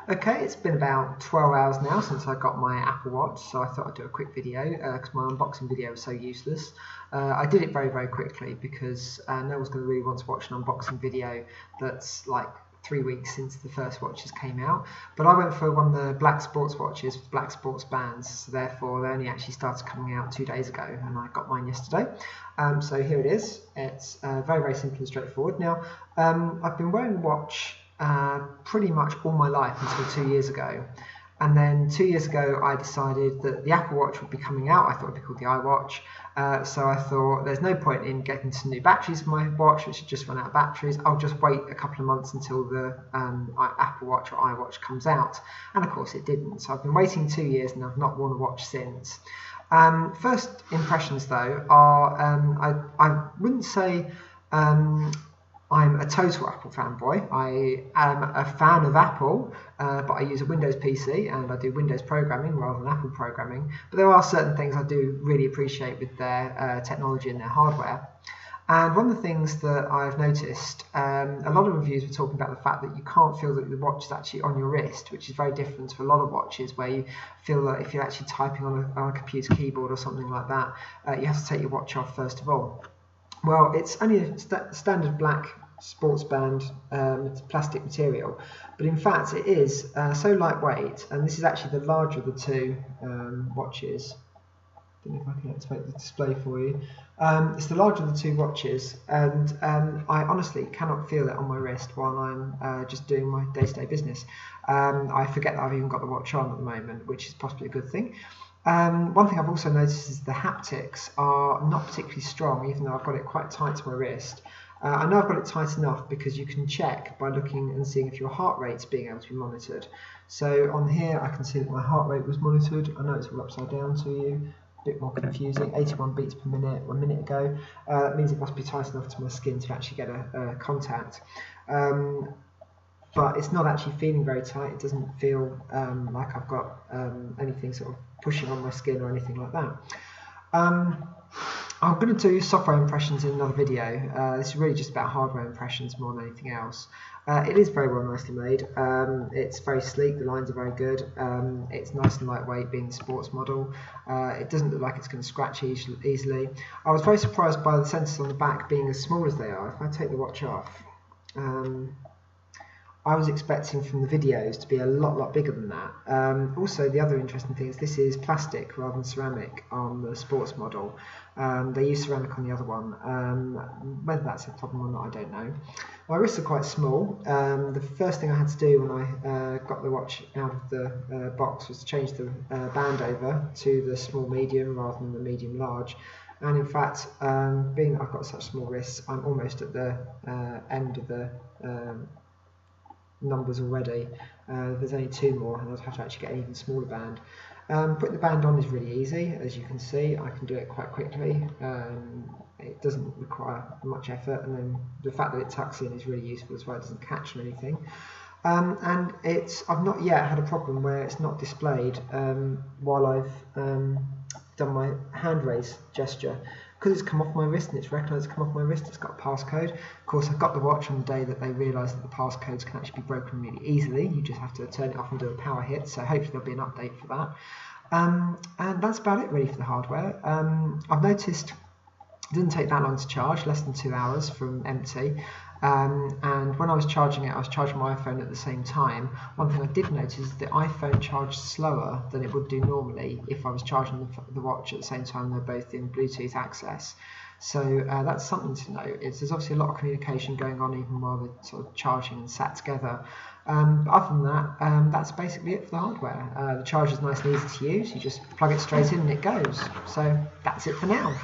Okay, it's been about 12 hours now since I got my Apple Watch, so I thought I'd do a quick video because my unboxing video was so useless. I did it very quickly because no one's going to really want to watch an unboxing video that's like 3 weeks since the first watches came out. But I went for one of the black sports watches, black sports bands, so therefore they only actually started coming out 2 days ago and I got mine yesterday. So here it is. It's very simple and straightforward. Now, I've been wearing a watch pretty much all my life until 2 years ago, and then 2 years ago I decided that the Apple Watch would be coming out. I thought it would be called the iWatch, so I thought there's no point in getting some new batteries for my watch which had just run out of batteries. I'll just wait a couple of months until the Apple Watch or iWatch comes out, and of course it didn't. So I've been waiting 2 years and I've not worn a watch since. First impressions though are I wouldn't say I'm a total Apple fanboy. I am a fan of Apple, but I use a Windows PC and I do Windows programming rather than Apple programming. But there are certain things I do really appreciate with their technology and their hardware. And one of the things that I've noticed, a lot of reviews were talking about the fact that you can't feel that the watch is actually on your wrist, which is very different to a lot of watches where you feel that if you're actually typing on a computer keyboard or something like that, you have to take your watch off first of all. Well, it's only a standard black sports band, it's plastic material, but in fact it is so lightweight, and this is actually the larger of the two watches. I don't know if I can activate the display for you. It's the larger of the two watches, and I honestly cannot feel it on my wrist while I'm just doing my day-to-day business. I forget that I've even got the watch on at the moment, which is possibly a good thing. One thing I've also noticed is the haptics are not particularly strong, even though I've got it quite tight to my wrist. I know I've got it tight enough because you can check by looking and seeing if your heart rate's being able to be monitored. So on here I can see that my heart rate was monitored. I know it's all upside down to you, a bit more confusing, 81 beats per minute 1 minute ago. That means it must be tight enough to my skin to actually get a contact. But it's not actually feeling very tight. It doesn't feel like I've got anything sort of pushing on my skin or anything like that. I'm going to do software impressions in another video. This is really just about hardware impressions more than anything else. It is very well nicely made. It's very sleek, the lines are very good. It's nice and lightweight being the sports model. It doesn't look like it's going to scratch easily. I was very surprised by the sensors on the back being as small as they are. If I take the watch off, I was expecting from the videos to be a lot bigger than that. Also, the other interesting thing is this is plastic rather than ceramic on the sports model. They use ceramic on the other one. Whether that's a problem or not, I don't know. My wrists are quite small. The first thing I had to do when I got the watch out of the box was to change the band over to the small medium rather than the medium large. And in fact, being that I've got such small wrists, I'm almost at the end of the numbers already. There's only 2 more and I'd have to actually get an even smaller band. Putting the band on is really easy, as you can see. I can do it quite quickly. It doesn't require much effort, and then the fact that it tucks in is really useful as well. It doesn't catch on anything. And I've not yet had a problem where it's not displayed while I've done my hand raise gesture. Because it's come off my wrist and it's recognised it's come off my wrist, it's got a passcode. Of course, I got the watch on the day that they realised that the passcodes can actually be broken really easily. You just have to turn it off and do a power hit, so hopefully there'll be an update for that. And that's about it really for the hardware. I've noticed it didn't take that long to charge, less than 2 hours from empty. And when I was charging it, I was charging my iPhone at the same time. One thing I did notice is the iPhone charged slower than it would do normally if I was charging the watch at the same time. They're both in Bluetooth access. So that's something to note. There's obviously a lot of communication going on even while they're sort of charging and sat together. But other than that, that's basically it for the hardware. The charger's nice and easy to use. You just plug it straight in and it goes. So that's it for now.